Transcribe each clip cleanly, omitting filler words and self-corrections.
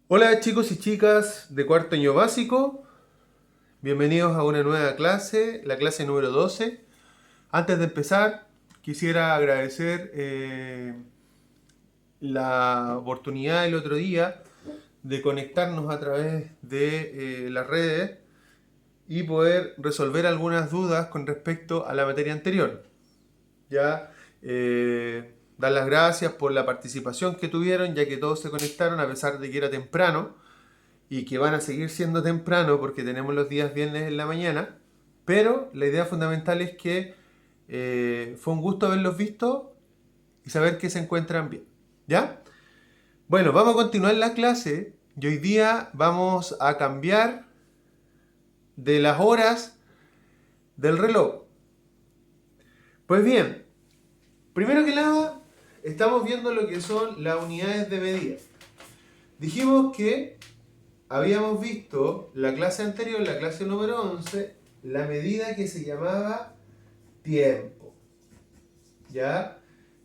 Hola chicos y chicas de cuarto año básico, bienvenidos a una nueva clase, la clase número 12. Antes de empezar, quisiera agradecer la oportunidad el otro día de conectarnos a través de las redes y poder resolver algunas dudas con respecto a la materia anterior. Ya dar las gracias por la participación que tuvieron, ya que todos se conectaron a pesar de que era temprano y que van a seguir siendo temprano porque tenemos los días viernes en la mañana. Pero la idea fundamental es que fue un gusto haberlos visto y saber que se encuentran bien. ¿Ya? Bueno, vamos a continuar la clase y hoy día vamos a cambiar de las horas del reloj. Pues bien, primero que nada, estamos viendo lo que son las unidades de medida. Dijimos que habíamos visto la clase anterior, la clase número 11, la medida que se llamaba tiempo. ¿Ya?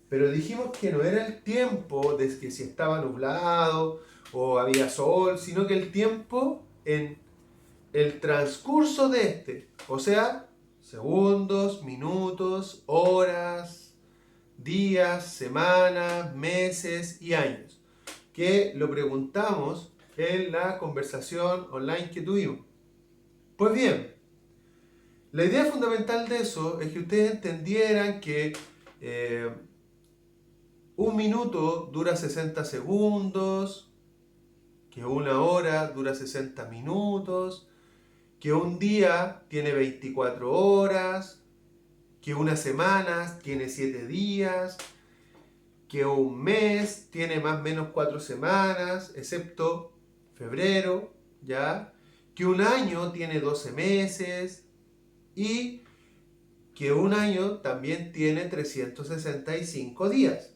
Pero dijimos que no era el tiempo de que si estaba nublado o había sol, sino que el tiempo en el transcurso de este. O sea, segundos, minutos, horas, días, semanas, meses y años. Que lo preguntamos en la conversación online que tuvimos. Pues bien, la idea fundamental de eso es que ustedes entendieran que eh, un minuto dura 60 segundos, que una hora dura 60 minutos, que un día tiene 24 horas, que una semana tiene 7 días, que un mes tiene más o menos 4 semanas, excepto febrero, ¿ya? Que un año tiene 12 meses y que un año también tiene 365 días.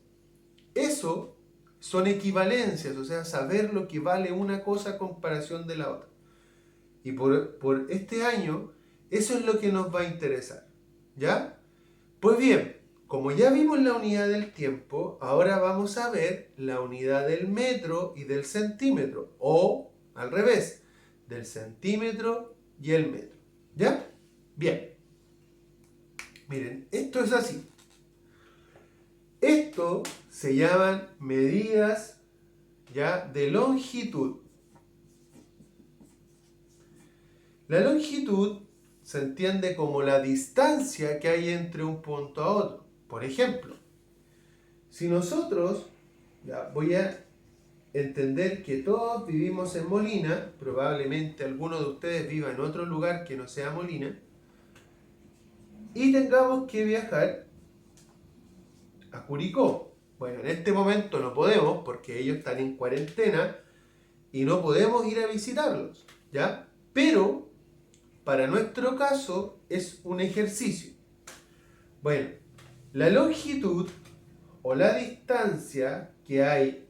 Eso son equivalencias, o sea, saber lo que vale una cosa a comparación de la otra. Y por este año, eso es lo que nos va a interesar. ¿Ya? Pues bien, como ya vimos la unidad del tiempo, ahora vamos a ver la unidad del metro y del centímetro. O, al revés, del centímetro y el metro. ¿Ya? Bien. Miren, esto es así. Esto se llaman medidas ya de longitud. La longitud se entiende como la distancia que hay entre un punto a otro. Por ejemplo, si nosotros, ya voy a entender que todos vivimos en Molina, probablemente alguno de ustedes viva en otro lugar que no sea Molina, y tengamos que viajar a Curicó. Bueno, en este momento no podemos porque ellos están en cuarentena y no podemos ir a visitarlos, ¿ya? Pero para nuestro caso es un ejercicio. Bueno, la longitud o la distancia que hay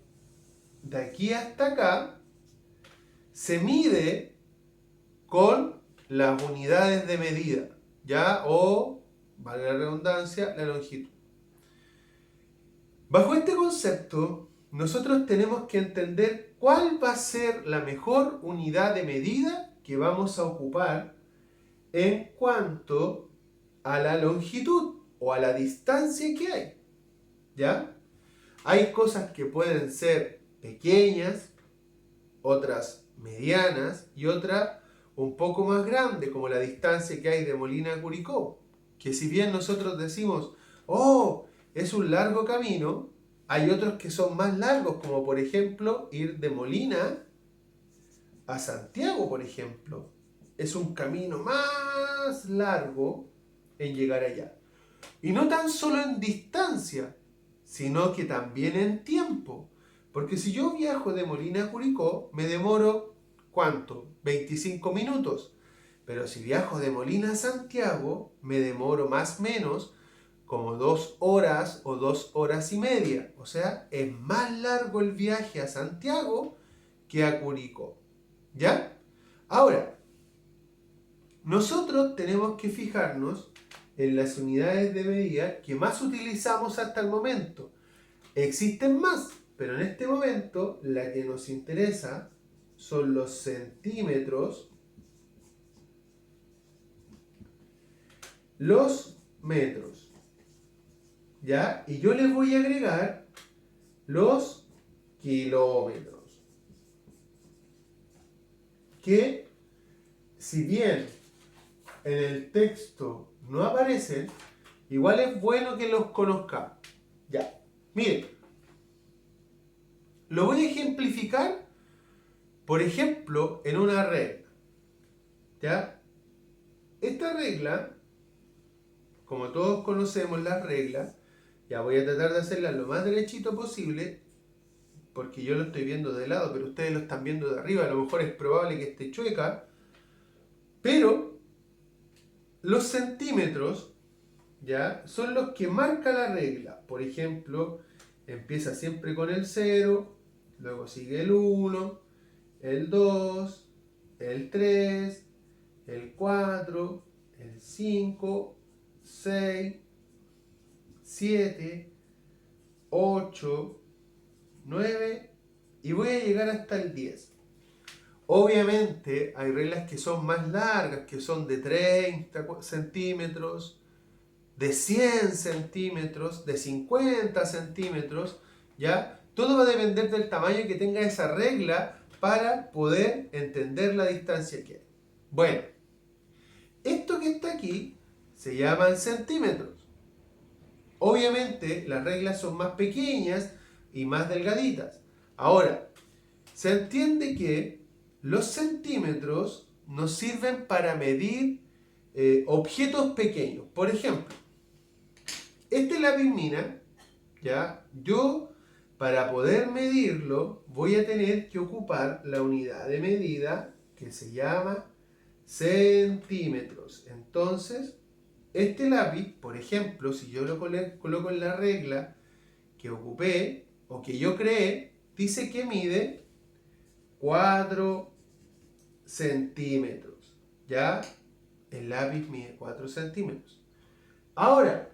de aquí hasta acá se mide con las unidades de medida, ¿ya? O, vale la redundancia, la longitud. Bajo este concepto, nosotros tenemos que entender cuál va a ser la mejor unidad de medida que vamos a ocupar en cuanto a la longitud o a la distancia que hay, ¿ya? Hay cosas que pueden ser pequeñas, otras medianas y otras un poco más grandes, como la distancia que hay de Molina a Curicó. Que si bien nosotros decimos, oh, es un largo camino, hay otros que son más largos, como por ejemplo ir de Molina a Santiago, por ejemplo. Es un camino más largo en llegar allá. Y no tan solo en distancia, sino que también en tiempo. Porque si yo viajo de Molina a Curicó, me demoro, ¿cuánto? 25 minutos. Pero si viajo de Molina a Santiago, me demoro más o menos como 2 horas o 2 horas y media. O sea, es más largo el viaje a Santiago que a Curicó. ¿Ya? Ahora, nosotros tenemos que fijarnos en las unidades de medida que más utilizamos hasta el momento. Existen más, pero en este momento la que nos interesa son los centímetros, los metros, ¿ya? Y yo le voy a agregar los kilómetros, que si bien en el texto no aparecen, igual es bueno que los conozcamos. Ya, miren, lo voy a ejemplificar, por ejemplo, en una regla. ¿Ya? Esta regla, como todos conocemos las reglas, ya voy a tratar de hacerla lo más derechito posible, porque yo lo estoy viendo de lado, pero ustedes lo están viendo de arriba, a lo mejor es probable que esté chueca, pero los centímetros, ¿ya? Son los que marca la regla. Por ejemplo, empieza siempre con el 0, luego sigue el 1, el 2, el 3, el 4, el 5, 6, 7, 8, 9 y voy a llegar hasta el 10. Obviamente hay reglas que son más largas, que son de 30 centímetros, de 100 centímetros, de 50 centímetros, ¿ya? Todo va a depender del tamaño que tenga esa regla para poder entender la distancia que hay. Bueno, esto que está aquí se llaman centímetros. Obviamente las reglas son más pequeñas y más delgaditas. Ahora, se entiende que los centímetros nos sirven para medir objetos pequeños. Por ejemplo, este lápiz mina, ¿ya? Yo, para poder medirlo, voy a tener que ocupar la unidad de medida que se llama centímetros. Entonces, este lápiz, por ejemplo, si yo lo coloco en la regla que ocupé o que yo creé, dice que mide 4 centímetros. ¿Ya? El lápiz mide 4 centímetros. Ahora,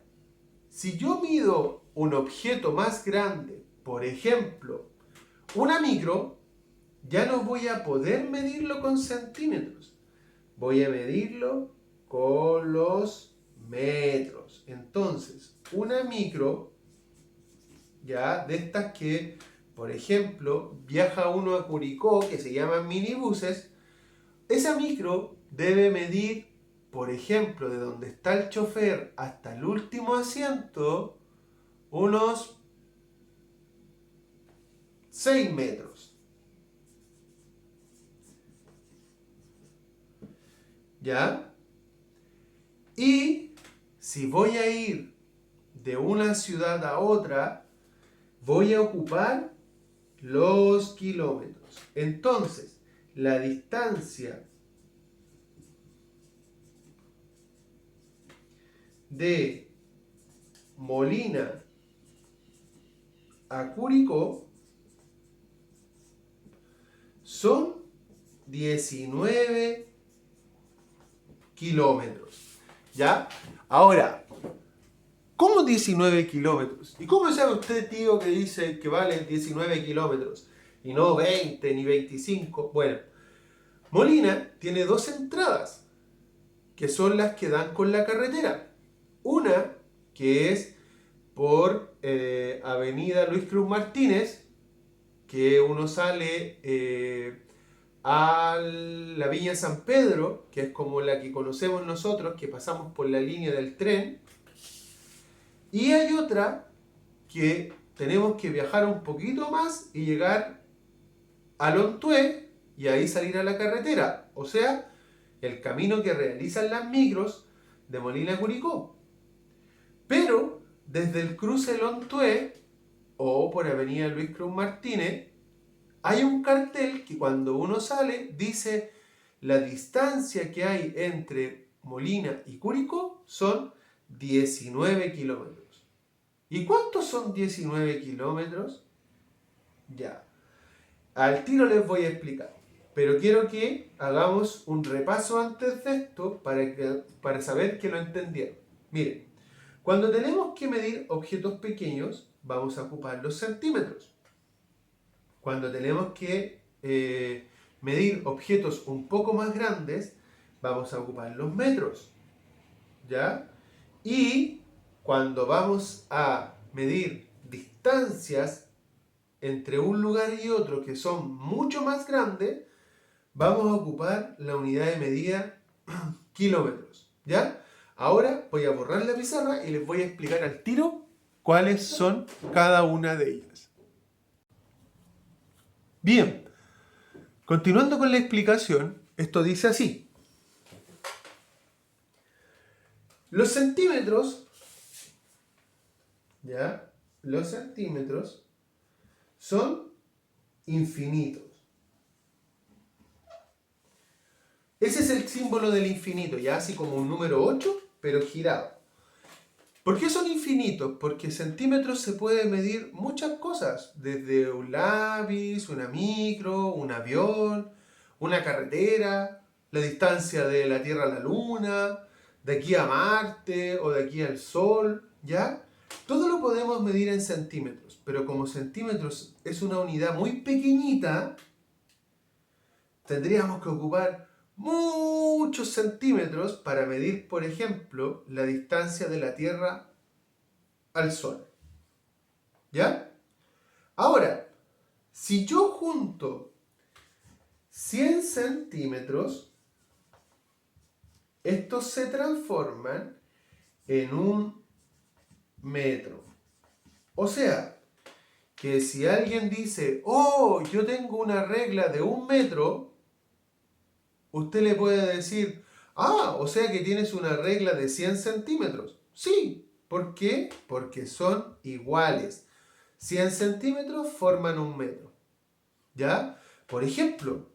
si yo mido un objeto más grande, por ejemplo, una micro, ya no voy a poder medirlo con centímetros. Voy a medirlo con los metros. Entonces, una micro, ya de estas que, por ejemplo, viaja uno a Curicó, que se llaman minibuses, esa micro debe medir, por ejemplo, de donde está el chofer hasta el último asiento, unos 6 metros. ¿Ya? Y si voy a ir de una ciudad a otra, voy a ocupar los kilómetros. Entonces, la distancia de Molina a Curicó son 19 kilómetros. ¿Ya? Ahora, ¿cómo 19 kilómetros? ¿Y cómo sabe usted, tío, que dice que valen 19 kilómetros y no 20 ni 25? Bueno, Molina tiene dos entradas, que son las que dan con la carretera. Una, que es por Avenida Luis Cruz Martínez, que uno sale a la Viña San Pedro, que es como la que conocemos nosotros, que pasamos por la línea del tren. Y hay otra que tenemos que viajar un poquito más y llegar a Lontué y ahí salir a la carretera. O sea, el camino que realizan las micros de Molina a Curicó. Pero desde el cruce Lontué o por Avenida Luis Cruz Martínez hay un cartel que cuando uno sale dice la distancia que hay entre Molina y Curicó son 19 kilómetros. ¿Y cuántos son 19 kilómetros? Ya, al tiro les voy a explicar. Pero quiero que hagamos un repaso antes de esto para saber que lo entendieron. Miren, cuando tenemos que medir objetos pequeños, vamos a ocupar los centímetros. Cuando tenemos que medir objetos un poco más grandes, vamos a ocupar los metros, ¿ya? Y cuando vamos a medir distancias entre un lugar y otro que son mucho más grandes, vamos a ocupar la unidad de medida kilómetros, ¿ya? Ahora voy a borrar la pizarra y les voy a explicar al tiro cuáles son cada una de ellas. Bien, continuando con la explicación, esto dice así. Los centímetros, ¿ya? Los centímetros son infinitos. Ese es el símbolo del infinito, ya así como un número 8, pero girado. ¿Por qué son infinitos? Porque centímetros se puede medir muchas cosas, desde un lápiz, una micro, un avión, una carretera, la distancia de la Tierra a la Luna, de aquí a Marte o de aquí al Sol, ¿ya? Todo lo podemos medir en centímetros, pero como centímetros es una unidad muy pequeñita, tendríamos que ocupar muchos centímetros para medir, por ejemplo, la distancia de la Tierra al Sol. ¿Ya? Ahora, si yo junto 100 centímetros, estos se transforman en un metro. O sea, que si alguien dice, oh, yo tengo una regla de 1 metro, usted le puede decir, ah, o sea que tienes una regla de 100 centímetros. Sí, ¿por qué? Porque son iguales. 100 centímetros forman 1 metro. ¿Ya? Por ejemplo,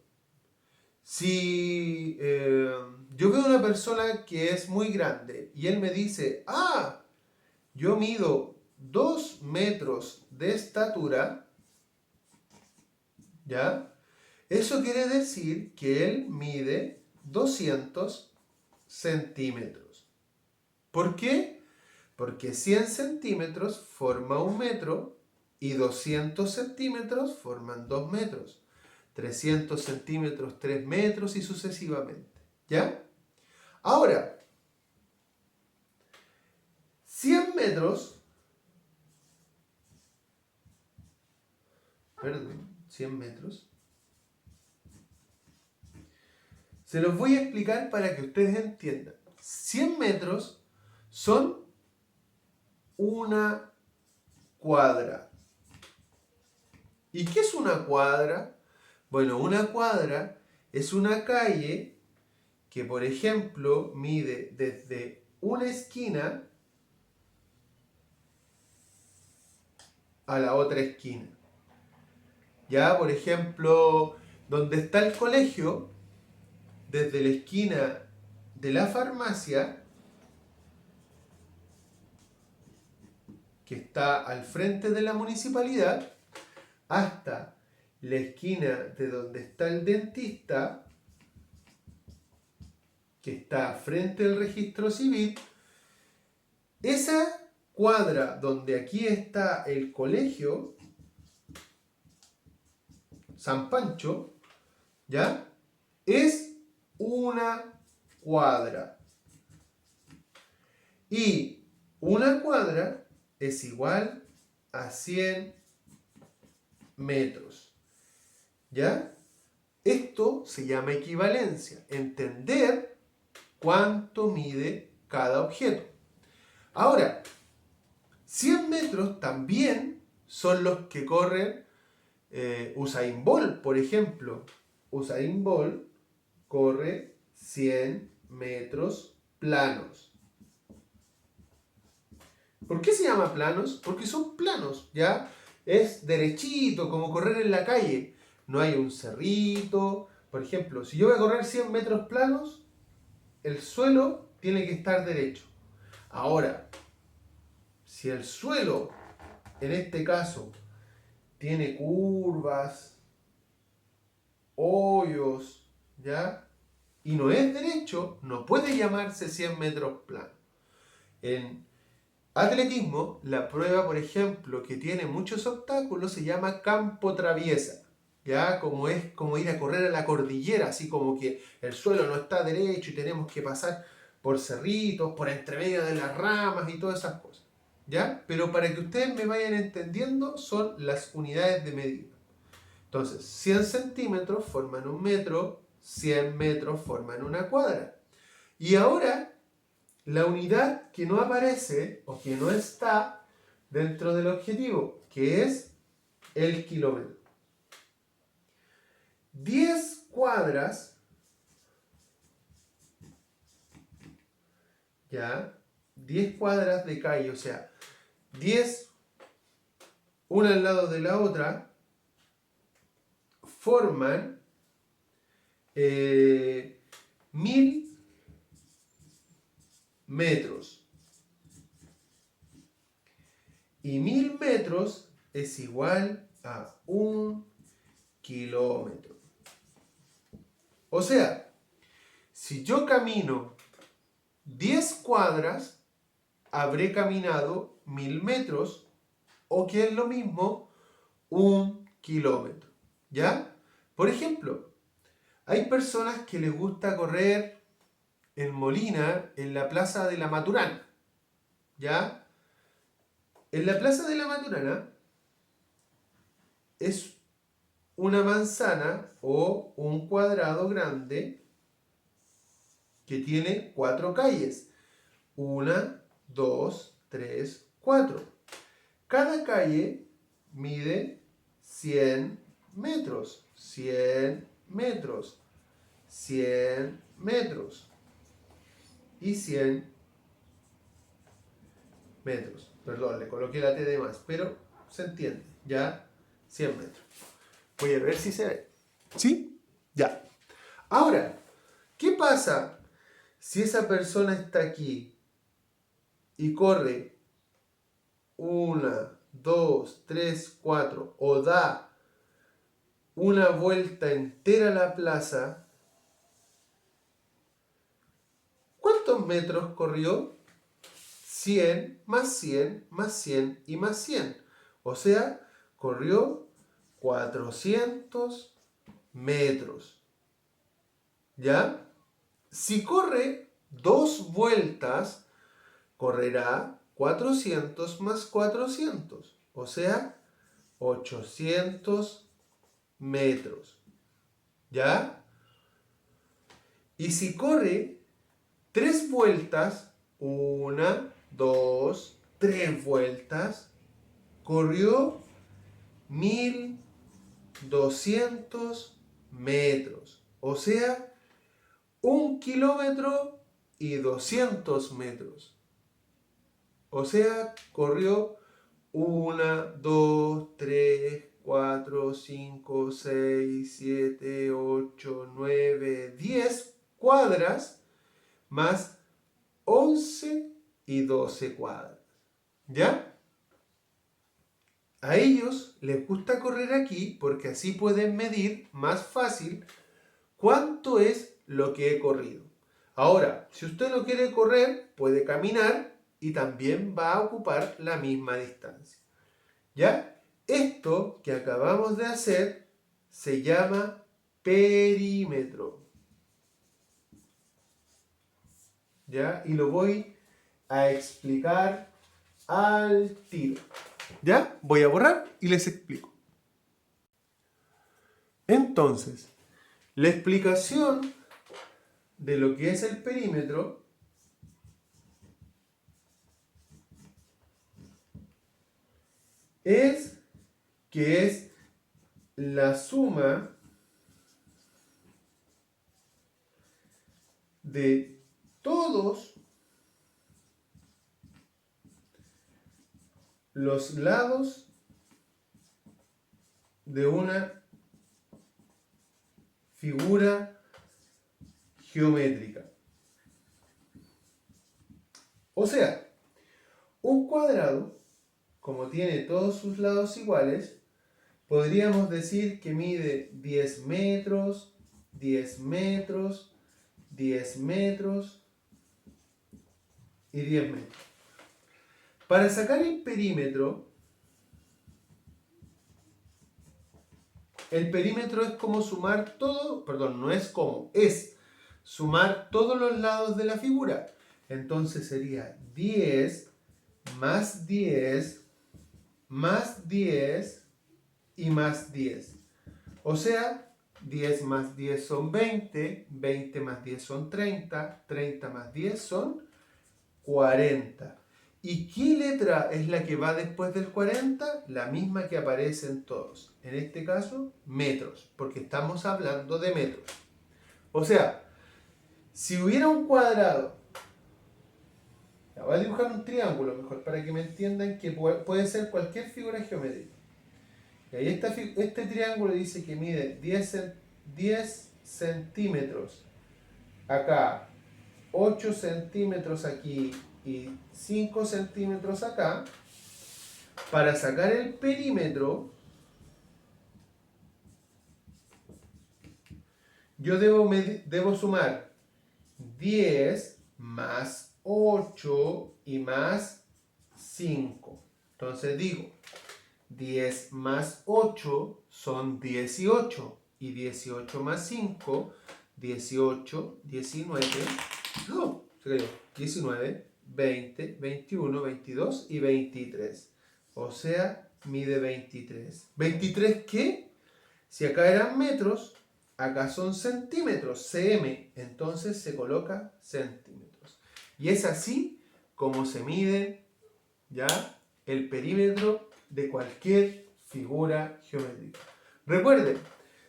si yo veo una persona que es muy grande y él me dice, ah, yo mido 2 metros de estatura, ¿ya? Eso quiere decir que él mide 200 centímetros. ¿Por qué? Porque 100 centímetros forma 1 metro y 200 centímetros forman 2 metros. 300 centímetros, 3 metros y sucesivamente. ¿Ya? Ahora, 100 metros, perdón, 100 metros, se los voy a explicar para que ustedes entiendan. 100 metros son una cuadra. ¿Y qué es una cuadra? Bueno, una cuadra es una calle que, por ejemplo, mide desde una esquina a la otra esquina. Ya, por ejemplo, donde está el colegio, desde la esquina de la farmacia, que está al frente de la municipalidad, hasta la esquina de donde está el dentista, que está frente al registro civil, esa cuadra donde aquí está el colegio San Pancho, ¿ya? Es una cuadra. Y una cuadra es igual a 100 metros. ¿Ya? Esto se llama equivalencia. Entender cuánto mide cada objeto. Ahora, 100 metros también son los que corren Usain Bolt, por ejemplo. Usain Bolt corre 100 metros planos. ¿Por qué se llama planos? Porque son planos, ¿ya? Es derechito, como correr en la calle. No hay un cerrito. Por ejemplo, si yo voy a correr 100 metros planos, el suelo tiene que estar derecho. Ahora, si el suelo, en este caso, tiene curvas, hoyos, ¿ya? Y no es derecho, no puede llamarse 100 metros plano. En atletismo, la prueba, por ejemplo, que tiene muchos obstáculos se llama campo traviesa, ¿ya? Como es como ir a correr a la cordillera, así como que el suelo no está derecho y tenemos que pasar por cerritos, por entre medio de las ramas y todas esas cosas, ¿ya? Pero para que ustedes me vayan entendiendo, son las unidades de medida. Entonces, 100 centímetros forman un metro, 100 metros forman una cuadra. Y ahora, la unidad que no aparece o que no está dentro del objetivo, que es el kilómetro. 10 cuadras, ¿ya? 10 cuadras de calle, o sea, 10 una al lado de la otra, forman 1000 metros. Y 1000 metros es igual a 1 kilómetro. O sea, si yo camino 10 cuadras, habré caminado 1000 metros, o que es lo mismo, 1 kilómetro. ¿Ya? Por ejemplo, hay personas que les gusta correr en Molina, en la Plaza de la Maturana. ¿Ya? En la Plaza de la Maturana es una manzana o un cuadrado grande que tiene 4 calles. 1, 2, 3, 4. Cada calle mide 100 metros. 100 metros. 100 metros. Y 100 metros. Perdón, le coloqué la T de más, pero se entiende. Ya, 100 metros. Voy a ver si se ve. ¿Sí? Ya. Ahora, ¿qué pasa si esa persona está aquí y corre 1, 2, 3, 4 o da una vuelta entera a la plaza? ¿Cuántos metros corrió? 100 más 100 más 100 y más 100. O sea, corrió 400 metros. ¿Ya? Si corre 2 vueltas, correrá 400 más 400. O sea, 800 metros. ¿Ya? Y si corre 3 vueltas, 1, 2, 3 vueltas, corrió 1200 metros. O sea, 1 kilómetro y 200 metros. O sea, corrió 1, 2, 3, 4, 5, 6, 7, 8, 9, 10 cuadras más 11 y 12 cuadras. ¿Ya? A ellos les gusta correr aquí porque así pueden medir más fácil cuánto es lo que he corrido. Ahora, si usted no quiere correr, puede caminar y también va a ocupar la misma distancia. ¿Ya? Esto que acabamos de hacer se llama perímetro. ¿Ya? Y lo voy a explicar al tiro. ¿Ya? Voy a borrar y les explico. Entonces, la explicación de lo que es el perímetro es que es la suma de todos los lados de una figura geométrica. O sea, un cuadrado, como tiene todos sus lados iguales, podríamos decir que mide 10 metros, 10 metros, 10 metros y 10 metros. Para sacar el perímetro, el perímetro es como sumar todo, perdón, no es como, es sumar todos los lados de la figura. Entonces sería 10 más 10 más 10 y más 10. O sea, 10 más 10 son 20, 20 más 10 son 30, 30 más 10 son 40. ¿Y qué letra es la que va después del 40? La misma que aparece en todos. En este caso, metros, porque estamos hablando de metros. O sea, si hubiera un cuadrado, voy a dibujar un triángulo mejor para que me entiendan que puede ser cualquier figura geométrica. Y ahí este triángulo dice que mide 10 centímetros acá, 8 centímetros aquí y 5 centímetros acá. Para sacar el perímetro, yo debo sumar 10 más 8 y más 5. Entonces digo, 10 más 8 son 18 y 18 más 5, 18, 19, no, se cayó, 19, 20, 21, 22 y 23. O sea, mide 23. ¿23 qué? Si acá eran metros, acá son centímetros, cm, entonces se coloca centímetros. Y es así como se mide ya el perímetro de cualquier figura geométrica. Recuerden,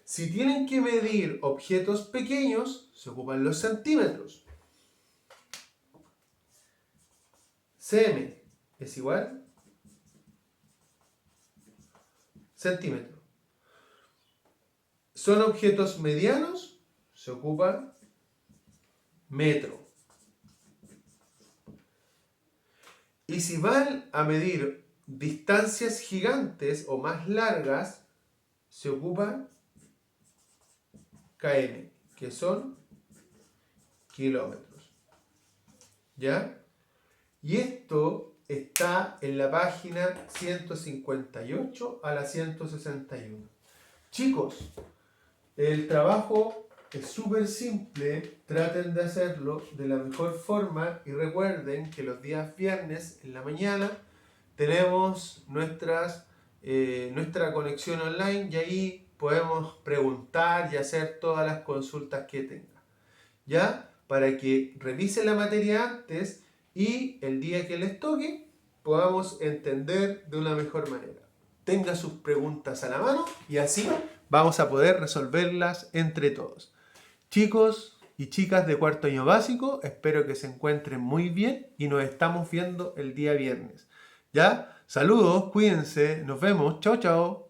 si tienen que medir objetos pequeños, se ocupan los centímetros. cm es igual centímetro. Son objetos medianos, se ocupa metro. Y si van a medir distancias gigantes o más largas, se ocupa km, que son kilómetros. ¿Ya? Y esto está en la página 158 a la 161. Chicos, el trabajo es súper simple, traten de hacerlo de la mejor forma y recuerden que los días viernes en la mañana tenemos nuestra conexión online y ahí podemos preguntar y hacer todas las consultas que tengan. ¿Ya? Para que revisen la materia antes y el día que les toque podamos entender de una mejor manera. Tenga sus preguntas a la mano y así vamos a poder resolverlas entre todos. Chicos y chicas de cuarto año básico, espero que se encuentren muy bien y nos estamos viendo el día viernes. ¿Ya? Saludos, cuídense, nos vemos, chao chao.